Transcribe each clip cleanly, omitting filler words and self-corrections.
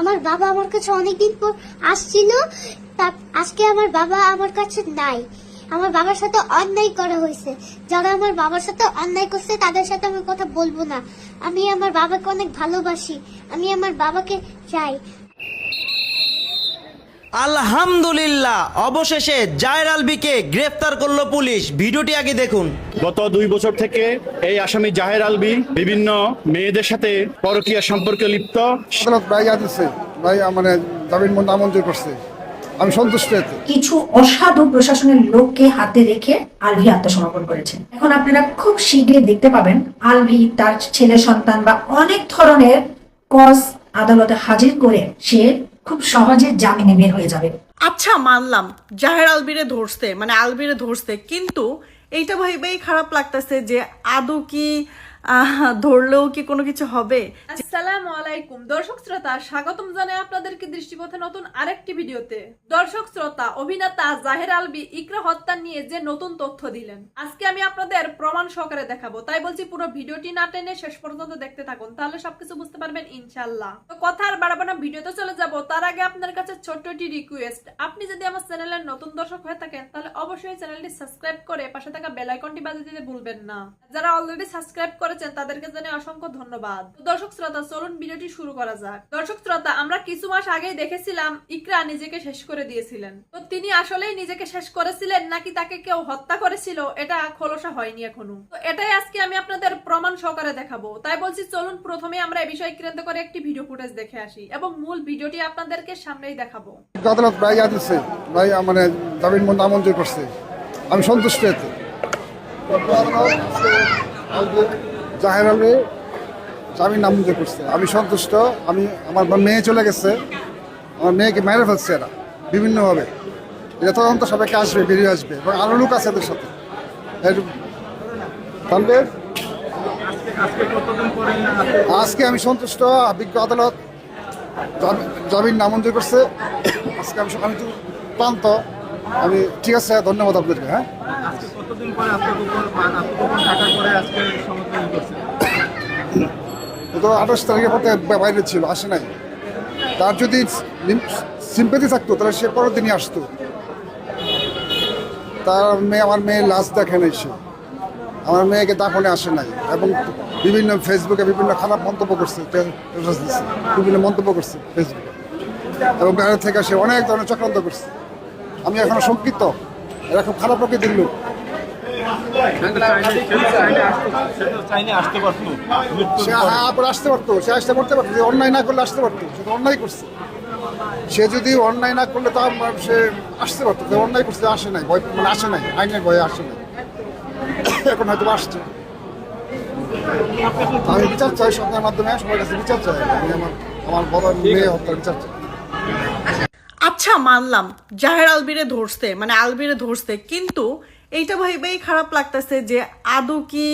আমার বাবা আমার কাছে অনেকদিন পর আসছিল। আজকে আমার বাবা আমার কাছে নাই। আমার বাবার সাথে অন্যায় করা হয়েছে। যারা আমার বাবার সাথে অন্যায় করছে তাদের সাথে আমি কথা বলবো না। আমি আমার বাবাকে অনেক ভালোবাসি। আমি আমার বাবাকে চাই। আলহামদুলিল্লাহ, অবশেষে জাহের আলভীকে গ্রেফতার করলো পুলিশ। ভিডিওটি আগে দেখুন। গত 2 বছর থেকে এই আসামি জাহের আলভী বিভিন্ন মেয়েদের সাথে পরকীয়া সম্পর্কে লিপ্ত। আদালত রায় দিচ্ছে, ভাই মানে জামিন নামঞ্জুর করছে। আমি সন্তুষ্ট এতে। কিছু অসাধু প্রশাসনের লোককে হাতে রেখে আলভী আত্মসমর্পণ করেছেন। এখন আপনারা খুব শীঘ্রই দেখতে পাবেন আলভী তার ছেলে সন্তান বা অনেক ধরনের কজ আদালতে হাজির করে সে খুব সহজে জামিনে বের হয়ে যাবে। আচ্ছা, মানলাম জাহের আলভীরে ধরছে, মানে আলভীরে ধরছে, কিন্তু এইটা ভাইবেই খারাপ লাগতেছে যে আদৌ কি ধরলেও কি কোনো কিছু হবে। আসসালামু আলাইকুম দর্শক শ্রোতা, স্বাগতম জানাই আপনাদেরকে দৃষ্টিপথে নতুন আরেকটি ভিডিওতে। দর্শক শ্রোতা, অভিনেতা জাহের আলভী ইকরা হত্যা নিয়ে যে নতুন তথ্য দিলেন আজকে আমি আপনাদের প্রমাণ সহকারে দেখাবো। তাই বলছি পুরো ভিডিওটি না টেনে শেষ পর্যন্ত দেখতে থাকুন, তাহলে সবকিছু বুঝতে পারবেন ইনশাআল্লাহ। তো কথা আর বাড়াবো না, ভিডিওতে চলে যাব। তার আগে আপনার কাছে ছোট্ট একটি রিকোয়েস্ট, আপনি যদি আমার চ্যানেলের নতুন দর্শক হয়ে থাকেন তাহলে অবশ্যই চ্যানেলটি সাবস্ক্রাইব করে পাশে থাকা বেল আইকনটি বাজিয়ে দিতে ভুলবেন না। যারা অলরেডি সাবস্ক্রাইব করেছেন তাদেরকে জানাই অসংখ্য ধন্যবাদ। দর্শক শ্রোতা, চলুন ভিডিওটি শুরু করা যাক। দর্শক শ্রোতা, আমরা কিছু মাস আগেই দেখেছিলাম ইকরা নিজেকে শেষ করে দিয়েছিলেন। তো তিনি আসলেই নিজেকে শেষ করেছিলেন নাকি তাকে কেউ হত্যা করেছিল, এটা খোলসা হয়নি এখনো। তো এটাই আজকে আমি আপনাদের প্রমাণ সহকারে দেখাবো। তাই বলছি চলুন প্রথমে আমরা এই বিষয়ে কেন্দ্র করে একটি ভিডিও ফুটেজ দেখে আসি এবং মূল ভিডিওটি আপনাদেরকে সামনেই দেখাবো। আদালত রায় দিচ্ছে, ভাই মানে জামিন নামঞ্জুর করছে। আমি সন্তুষ্ট এতে। জাহের আলভী জামিন নামঞ্জুর করছে। আমি সন্তুষ্ট। আমার মেয়ে চলে গেছে, আমার মেয়েকে মেরে ফেলছে এরা বিভিন্নভাবে। এটা তদন্ত সবাইকে আসবে, বেরিয়ে আসবে এবং আরো লোক আছে এদের সাথে। আজকে আমি সন্তুষ্ট। বিজ্ঞ আদালত জামিন নামঞ্জুর করছে। আজকে আমি তো ক্লান্ত। আমি ঠিক আছে, ধন্যবাদ আপনাদেরকে। হ্যাঁ, তো 28 তারিখের পথে বাইরে ছিল, আসে নাই। তার যদি সিম্পেথি থাকতো তাহলে সে পরের দিনই আসতো। আমার মেয়ে লাশ দেখে নাই, সে আমার মেয়েকে দাফনে আসে নাই এবং বিভিন্ন ফেসবুকে বিভিন্ন খারাপ মন্তব্য করছে, বিভিন্ন মন্তব্য করছে ফেসবুকে এবং বাইরে থেকে সে অনেক ধরনের চক্রান্ত করছে। আমি এখনো শঙ্কিত। এরা খুব খারাপ প্রকৃতির লোক। সে আসতে পারতো, সে আসতে করতে পারতো। অন্যায় না করলে আসতে পারতো। সে তো অন্যায় করছে। সে যদি অন্যায় না করলে তা সে আসতে পারতো। অন্যায় করছে, আসে নাই, ভয় মানে আসে নাই, আইনের ভয়ে আসে নাই। এখন হয়তো আসছে। আমি বিচার চাই সরকারের মাধ্যমে, সবার কাছে বিচার চাই। আমি আমার বড় মেয়ে হত্যার বিচার চাই। আচ্ছা, মানলাম জাহের আলভীরে ধরছে, মানে আলভীরে ধরছে, কিন্তু এইটা ভাইবেই খারাপ লাগতেছে যে আদৌ কি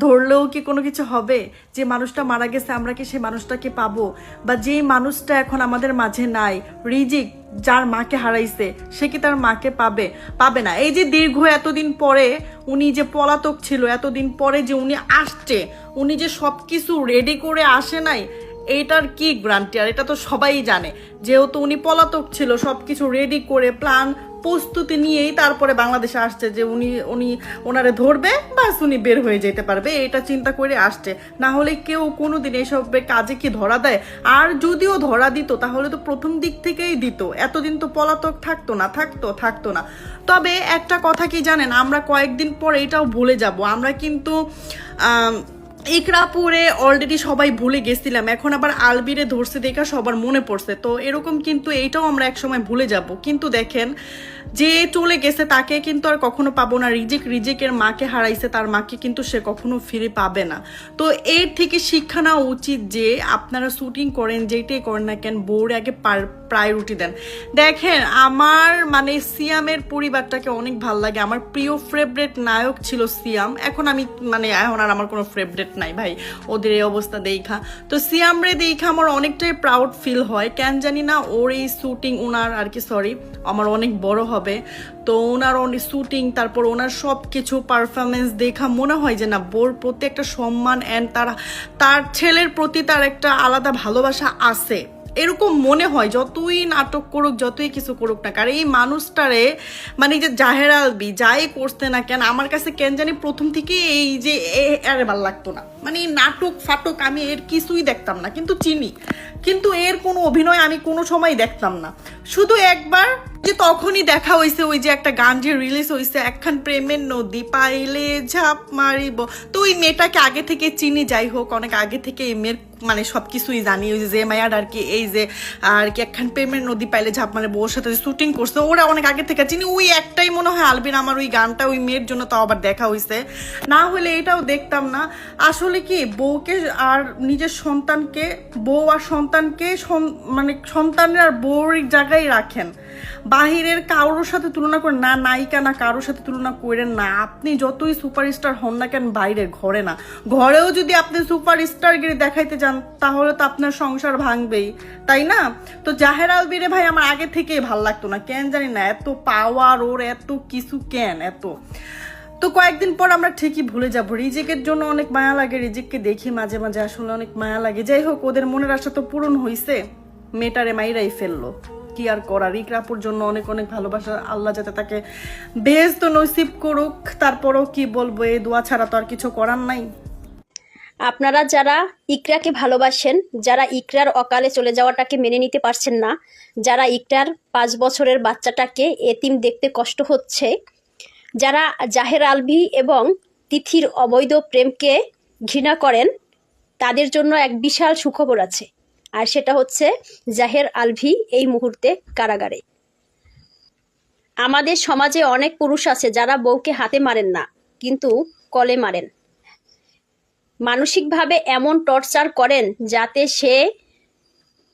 ধরলেও কি কোনো কিছু হবে। যে মানুষটা মারা গেছে আমরা কি সেই মানুষটাকে পাবো, বা যে মানুষটা এখন আমাদের মাঝে নাই, রিজিক যার মাকে হারাইছে, সে কি তার মাকে পাবে না। এই যে দীর্ঘ এতদিন পরে উনি যে পলাতক ছিল, এতদিন পরে যে উনি আসছে, উনি যে সবকিছু রেডি করে আসে নাই, এইটার কি গ্যারান্টি? আর এটা তো সবাই জানে, যেহেতু উনি পলাতক ছিল, সবকিছু রেডি করে প্ল্যান প্রস্তুতি নিয়েই তারপরে বাংলাদেশে আসছে যে ওনারে ধরবে, বাস উনি বের হয়ে যেতে পারবে, এটা চিন্তা করে আসছে। না হলে কেউ কোনোদিন এইসব কাজে কি ধরা দেয়? আর যদিও ধরা দিত তাহলে তো প্রথম দিক থেকেই দিত, এতদিন তো পলাতক থাকতো না। তবে একটা কথা কি জানেন, আমরা কয়েকদিন পর এটাও ভুলে যাব। আমরা কিন্তু ইকরাপুরে অলরেডি সবাই ভুলে গেছিলাম, এখন আবার আলভীরে ধরছে দেখা সবার মনে পড়ছে। তো এরকম কিন্তু এইটাও আমরা একসময় ভুলে যাব। কিন্তু দেখেন, যে চলে গেছে তাকে কিন্তু আর কখনো পাবো না। রিজিকের মাকে হারাইছে, তার মাকে কিন্তু সে কখনো ফিরে পাবে না। তো এর থেকে শিক্ষা নেওয়া উচিত যে আপনারা শুটিং করেন, যেটাই করেন না কেন, বউরে আগে প্রায়োরিটি দেন। দেখেন, আমার মানে সিয়ামের পরিবারটাকে অনেক ভালো লাগে। আমার প্রিয় ফেভারিট নায়ক ছিল সিয়াম। এখন আর আমার কোনো ফেভারিট নাই ভাই, ওদের এই অবস্থা দেখা। তো সিয়াম রে দেখা আমার অনেকটাই প্রাউড ফিল হয়। কেন জানি না, ওর এই শুটিং আমার অনেক বড় হবে। তো ওনার অনেক শুটিং, তারপর ওনার সব কিছু পারফরমেন্স দেখা মনে হয় যে না, বোর প্রতি একটা সম্মান অ্যান্ড তার ছেলের প্রতি তার একটা আলাদা ভালোবাসা আছে। এরকম মনে হয় যতই নাটক করুক যতই কিছু করুক না, কারণ এই মানুষটারে মানে যে জাহের আলভি যাই করতে না কেন আমার কাছে কেন জানি প্রথম থেকে এই যে আরে ভাল লাগতো না, মানে এই নাটক ফাটক আমি এর কিছুই দেখতাম না, কিন্তু চিনি, কিন্তু এর কোনো অভিনয় আমি কোনো সময় দেখতাম না। শুধু একবার যে তখনই দেখা হয়েছে ওই যে একটা গান যে রিলিজ হয়েছে একখান প্রেমের নদী পাইলে ঝাঁপ মারিব, তো ওই মেয়েটাকে আগে থেকে চিনি, যাই হোক অনেক আগে থেকে এই মেয়ের মানে সব কিছুই জানি, ওই যে মায়ার আর কি এই যে আর কি একখান প্রেমের নদী পাইলে ঝাঁপ মারিব ওর সাথে শুটিং করছে ওরা অনেক আগে থেকে চিনি, ওই একটাই মনে হয় আলবিন আমার ওই গানটা ওই মেয়ের জন্য তাও আবার দেখা হয়েছে, না হলে এটাও দেখতাম না। আসলে কি বউকে আর নিজের সন্তানকে, বউ আর সন্তানকে মানে সন্তানের আর বউর জায়গায় রাখেন, বাহিরের কারোর সাথে তুলনা করেন না, নায়িকা না কারোর সাথে তুলনা করেন না। আপনি যতই সুপারস্টার হন না কেন বাইরে, ঘরে না, ঘরেও যদি আপনি সুপারস্টারগিরি দেখাইতে যান তাহলে তো আপনার সংসার ভাঙবেই, তাই না? তো জাহের আলবিরে ভাই আমার আগে থেকেই ভাল লাগতো না, কেন জানি না, এত পাওয়ার ওর, এত কিছু কেন এত। তো কয়েকদিন পর আমরা ঠিকই ভুলে যাবো। রিজিকের জন্য অনেক মায়া লাগে, রিজিককে দেখি মাঝে মাঝে আসলে অনেক মায়া লাগে। যাই হোক ওদের মনের আশা তো পূরণ হয়েছে, মেয়েটারে মাইরাই ফেললো, কি আর করার। ইকরাপুর জন্য অনেক অনেক ভালোবাসা, আল্লাহ যাতে তাকে বেহেশত নসিব করুক। তারপরেও কি বলবো, এই দোয়া ছাড়া তো আর কিছু করার নাই। আপনারা যারা ইকরাকে ভালোবাসেন, যারা ইকরার অকালে চলে যাওয়াটাকে মেনে নিতে পারছেন না, যারা ইকরার 5 বছরের বাচ্চাটাকে এতিম দেখতে কষ্ট হচ্ছে, যারা জাহের আলভি এবং তিথির অবৈধ প্রেমকে ঘৃণা করেন, তাদের জন্য এক বিশাল সুখবর আছে, আর সেটা হচ্ছে জাহের আলভি এই মুহূর্তে কারাগারে। আমাদের সমাজে অনেক পুরুষ আছে যারা বউকে হাতে মারেন না, কিন্তু কলে মারেন, মানসিকভাবে এমন টর্চার করেন যাতে সে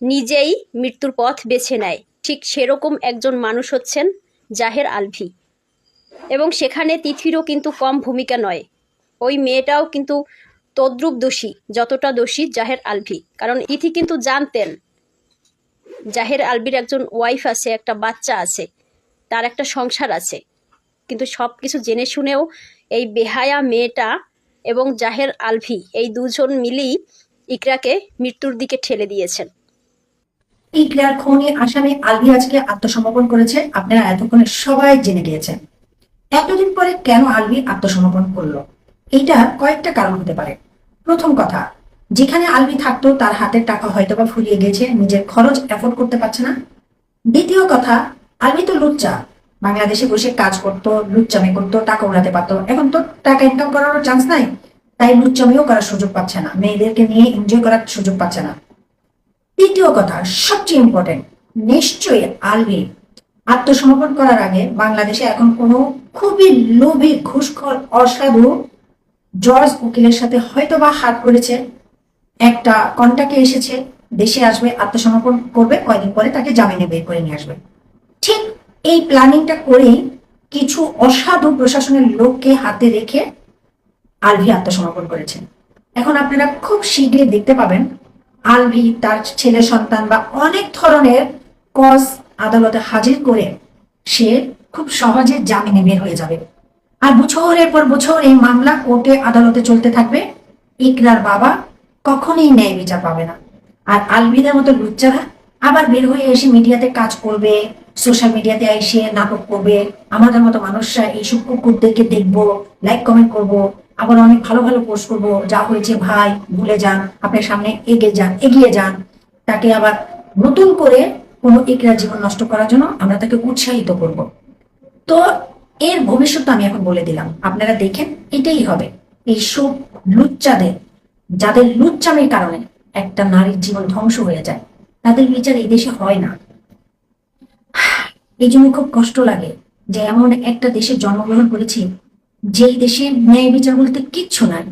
নিজেই মৃত্যুর পথ বেছে নেয়। ঠিক সেরকম একজন মানুষ হচ্ছেন জাহের আলভি, এবং সেখানে তিথিরও কিন্তু কম ভূমিকা নয়। ওই মেয়েটাও কিন্তু তদ্রূপ দোষী, যতটা দোষী জাহের আলভি। কারণ তিথি কিন্তু জানতেন জাহের আলভির একজন ওয়াইফ আছে, একটা বাচ্চা আছে, তার একটা সংসার আছে, কিন্তু সব কিছু জেনে শুনেও এই বেহায়া মেয়েটা এবং জাহের আলভি এই দুজন মিলেই ইকরাকে মৃত্যুর দিকে ঠেলে দিয়েছেন। ইকরার খুনি আসামি আলভি আজকে আত্মসমর্পণ করেছে, আপনারা এতক্ষণে সবাই জেনে গিয়েছেন। এতদিন পরে কেন আলভি আত্মসমর্পণ করলো, এইটা কয়েকটা কারণ হতে পারে। প্রথম কথা, যেখানে আলভি থাকতো তার হাতের টাকা হয়তো বা ফুরিয়ে গেছে, নিজের খরচ অ্যাফোর্ড করতে পারছে না। দ্বিতীয় কথা, আলভি তো লুচ্চা, বাংলাদেশে বসে কাজ করতো, লুচ্চামি করতো, টাকা উড়াতে পারতো, এখন তো টাকা ইনকাম করার চান্স নাই, তাই লুচ্চামিও করার সুযোগ পাচ্ছে না, মেয়েদেরকে নিয়ে এনজয় করার সুযোগ পাচ্ছে না। তৃতীয় কথা, সবচেয়ে ইম্পর্টেন্ট, নিশ্চয়ই আলভি আত্মসমর্পণ করার আগে বাংলাদেশে এখন কোনো খুবই লোভী ঘুষখোর অসাধু জর্জ উকিলের সাথে হয়তো বা হাত করেছে, একটা কন্টাক্টে এসেছে, দেশে আসবে, আত্মসমর্পণ করবে, কয়েকদিন পরে তাকে জামিনে বের করে নিয়ে আসবে। ঠিক এই প্ল্যানিংটা করেই কিছু অসাধু প্রশাসনের লোককে হাতে রেখে আলভি আত্মসমর্পণ করেছেন। এখন আপনারা খুব শীঘ্রই দেখতে পাবেন আলভি তার ছেলে সন্তান বা অনেক ধরনের কজ আদালতে হাজির করে সে খুব সহজে জামিনে বের হয়ে যাবে। আর বছরের পর বছর এই মামলা কোর্টে আদালতে চলতে থাকবে। ইকরার বাবা কখনোই ন্যায় বিচার পাবে না। আর আলভিদের মতো লুচ্চারা আবার বের হয়ে এসে মিডিয়াতে কাজ করবে, সোশ্যাল মিডিয়াতে এসে নাটক করবে। আমাদের মতো মানুষরা এইসব কুকুরদেরকে দেখবো, লাইক কমেন্ট করবো, আবার অনেক ভালো ভালো পোস্ট করবো, যা হয়েছে ভাই ভুলে যান, আপনার সামনে এগিয়ে যান। তাকে আবার নতুন করে কোনো ইকরার জীবন নষ্ট করার জন্য আমরা তাকে উৎসাহিত করব। তো এর ভবিষ্যৎ আমি এখন বলে দিলাম, আপনারা দেখেন, এটাই হবে। এইসব লুচ্চাদের, যাদের লুচ্চামের কারণে একটা নারীর জীবন ধ্বংস হয়ে যায়, তাদের বিচার এই দেশে হয় না। এই জন্য খুব কষ্ট লাগে যে এমন একটা দেশে জন্মগ্রহণ করেছি যেই দেশে ন্যায় বিচার বলতে কিচ্ছু নাই।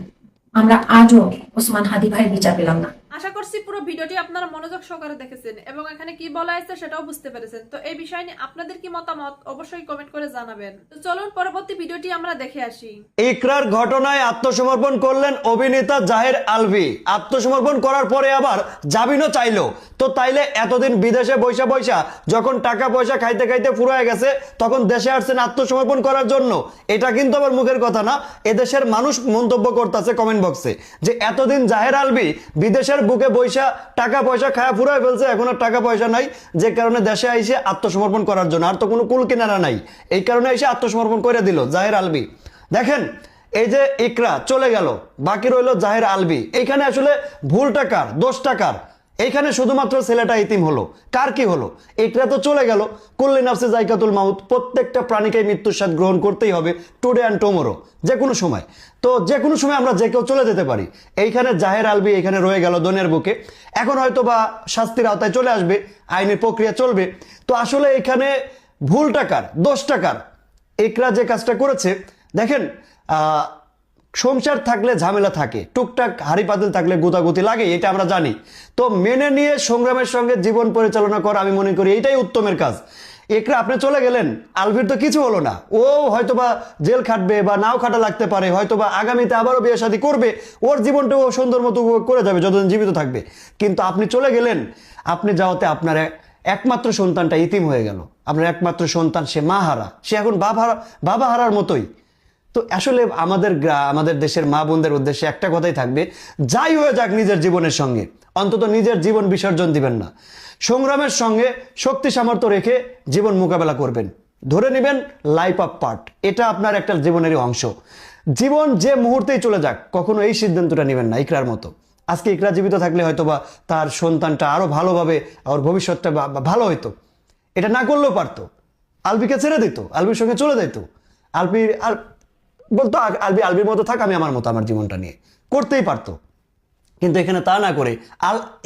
আমরা আজও ওসমান হাদি ভাইয়ের বিচার পেলাম না। আশা করছি পুরো ভিডিওটি আপনারা মনোযোগ সহকারে দেখেছেন এবং এখানে কি বলা হয়েছে সেটাও বুঝতে পেরেছেন। তো এই বিষয় নিয়ে আপনাদের কি মতামত অবশ্যই কমেন্ট করে জানাবেন। তো চলুন পরবর্তী ভিডিওটি আমরা দেখে আসি। ইকরার ঘটনায় আত্মসমর্পণ করলেন অভিনেতা জাহের আলভি। আত্মসমর্পণ করার পরে আবার জামিনও চাইলো। তো তাইলে এতদিন বিদেশে বৈশা বৈশা যখন টাকা পয়সা খাইতে খাইতে ফুরায় গেছে, তখন দেশে আসছেন আত্মসমর্পণ করার জন্য। এটা কিন্তু আবার মুখের কথা না, এদেশের মানুষ মন্তব্য করতেছে কমেন্ট বক্সে যে এতদিন জাহের আলভি বিদেশের দোনের বুকে বৈশা টাকা পয়সা খায়া ফুরাই ফেলছে, এখন আর টাকা পয়সা নাই, যে কারণে দেশে আইসে আত্মসমর্পণ করার জন্য। আর তো কোনো কুল কিনারা নাই, এই কারণে এসে আত্মসমর্পণ করে দিল জাহের আলভী। দেখেন এই যে ইকরা চলে গেল, বাকি রইল জাহের আলভী। এইখানে আসলে ভুলটা কার, দোষটা কার? এইখানে শুধুমাত্র ছেলেটা ইতিম হলো, কার কি হলো? ইকরা তো চলে গেল, কুল্লি নাফসে জায়কাতুল মাউত, প্রত্যেকটা প্রাণীকে মৃত্যুর স্বাদ গ্রহণ করতেই হবে, টুডে অ্যান্ড টুমোরো, যে কোনো সময়। তো যে কোনো সময় আমরা যে কেউ চলে যেতে পারি। এইখানে জাহের আলভী এখানে রয়ে গেল দোনের বুকে, এখন হয়তো বা শাস্তির আওতায় চলে আসবে, আইনের প্রক্রিয়া চলবে। তো আসলে এখানে ভুলটা কার, দোষটা কার? ইকরা যে কাজটা করেছে, দেখেন সংসার থাকলে ঝামেলা থাকে, টুকটাক হাড়ি পাতিল থাকলে গুতাগুতি লাগে, এটা আমরা জানি। তো মেনে নিয়ে সংগ্রামের সঙ্গে জীবন পরিচালনা করা আমি মনে করি এইটাই উত্তমের কাজ। ইকরা আপনি চলে গেলেন, আলভীর তো কিছু হলো না, ও হয়তোবা জেল খাটবে বা নাও খাটা লাগতে পারে, হয়তোবা আগামীতে আবারও বিয়ে শাদী করবে, ওর জীবনটা ও সুন্দর মতো উপভোগ করে যাবে যতদিন জীবিত থাকবে। কিন্তু আপনি চলে গেলেন, আপনি যাওয়াতে আপনার একমাত্র সন্তানটা ইতিম হয়ে গেল। আপনার একমাত্র সন্তান সে মা হারা, সে এখন বাবা হারার মতোই। তো আসলে আমাদের দেশের মা বোনদের উদ্দেশ্যে একটা কথাই থাকবে, যাই হয়ে যাক নিজের জীবনের সঙ্গে অন্তত নিজের জীবন বিসর্জন দিবেন না, সংগ্রামের সঙ্গে শক্তি সামর্থ্য রেখে জীবন মোকাবেলা করবেন। ধরে নেবেন লাইফ অফ পার্ট, এটা আপনার একটা জীবনেরই অংশ। জীবন যে মুহূর্তেই চলে যাক, কখনো এই সিদ্ধান্তটা নেবেন না ইকরার মতো। আজকে ইকরা জীবিত থাকলে হয়তোবা তার সন্তানটা আরো ভালোভাবে, ওর ভবিষ্যৎটা ভালো হইতো। এটা না করলেও পারতো, আলভীকে ছেড়ে দিত, আলভীর সঙ্গে চলে যেত, আলভীর আর বলতো আলভীর মতো থাক, আমি আমার মতো আমার জীবনটা নিয়ে করতেই পারতো। কিন্তু এখানে তা না করে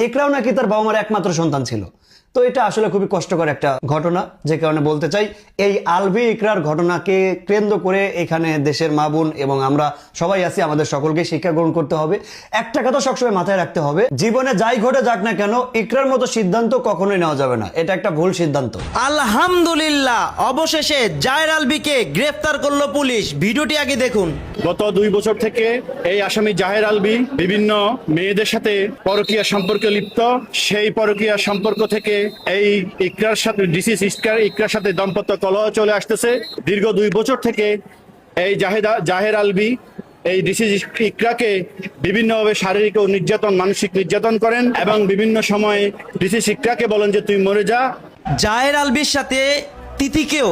ইকরাও নাকি তার বাবা মার একমাত্র সন্তান ছিল। তো এটা আসলে খুবই কষ্টকর একটা ঘটনা, যে কারণে বলতে চাই এই আলভী ইকরার ঘটনাকে কেন্দ্র করে এখানে দেশের মা বোন এবং আমরা সবাই আছি, আমাদের সকলকে শিক্ষা গ্রহণ করতে হবে। একটা কথা সবসময় মাথায় রাখতে হবে, জীবনে যাই ঘটে যাক না কেন ইকরার মতো সিদ্ধান্ত কখনোই নেওয়া যাবে না, এটা একটা ভুল সিদ্ধান্ত। আলহামদুলিল্লাহ, অবশেষে জাহের আলভীকে গ্রেফতার করলো পুলিশ। ভিডিওটি আগে দেখুন। গত 2 বছর থেকে এই আসামি জাহের আলভী বিভিন্ন মেয়েদের সাথে পরকীয়া সম্পর্কে লিপ্ত। সেই পরকীয়া সম্পর্ক থেকে এই ইকরার সাথে ইকরার সাথে দাম্পত্য কলহ চলে আসতেছে। দীর্ঘ 2 বছর থেকে এই জাহের আলভী এই ডিসিজ ইকরাকে বিভিন্নভাবে শারীরিক ও মানসিক নির্যাতন করেন এবং বিভিন্ন সময়ে ডিসিজ ইকরাকে বলেন যে তুই মরে যা। জাহের আলভীর সাথে তিথিকেও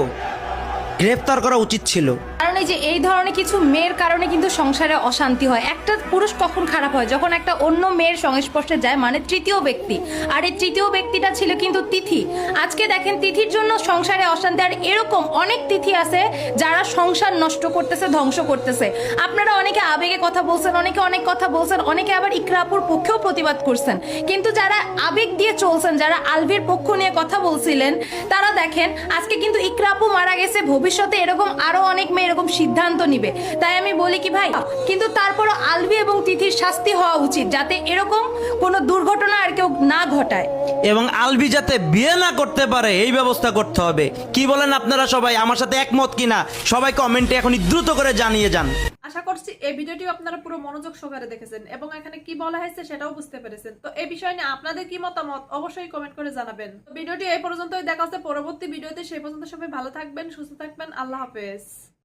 গ্রেফতার করা উচিত ছিল। কারণ এই যে এই ধরনের কিছু মেয়ের কারণে কিন্তু সংসারে অশান্তি হয়। একটা পুরুষ কখন খারাপ হয়? যখন একটা অন্য মেয়ের সংস্পর্শে যায়, মানে তৃতীয় ব্যক্তি। আর এই তৃতীয় ব্যক্তিটা ছিল কিন্তু তিথি। আজকে দেখেন তিথির জন্য সংসারে অশান্তি। আর এরকম অনেক তিথি আছে যারা সংসার নষ্ট করতেছে, ধ্বংস করতেছে। আপনারা অনেকে আবেগে কথা বলছেন, অনেকে অনেক কথা বলছেন, অনেকে আবার ইকরা আপুর পক্ষেও প্রতিবাদ করছেন। কিন্তু যারা আবেগ দিয়ে চলছেন, যারা আলভীর পক্ষ নিয়ে কথা বলছিলেন, তারা দেখেন আজকে কিন্তু ইকরা আপু মারা গেছে, ভবিষ্যতে এরকম আরো অনেক মেয়ে এরকম সিদ্ধান্ত নিবে। তাই আমি বলি কি ভাই, কিন্তু তারপরও আলভী এবং তিথির শাস্তি হওয়া উচিত, যাতে এরকম কোনো দুর্ঘটনা আর কেউ না ঘটায় এবং আলভী যাতে বিয়ে না করতে পারে এই ব্যবস্থা করতে হবে। কি বলেন আপনারা সবাই, আমার সাথে একমত কিনা? সবাই কমেন্টে এখনই দ্রুত করে জানিয়ে যান। আশা করছি এই ভিডিওটি আপনারা পুরো মনোযোগ সহকারে দেখেছেন এবং এখানে কি বলা হয়েছে সেটাও বুঝতে পেরেছেন। তো এই বিষয় নিয়ে আপনাদের কি মতামত অবশ্যই কমেন্ট করে জানাবেন। ভিডিওটি এই পর্যন্তই, দেখা হচ্ছে পরবর্তী ভিডিওতে। সেই পর্যন্ত সবাই ভালো থাকবেন, সুস্থ থাকবেন। আল্লাহ হাফেজ।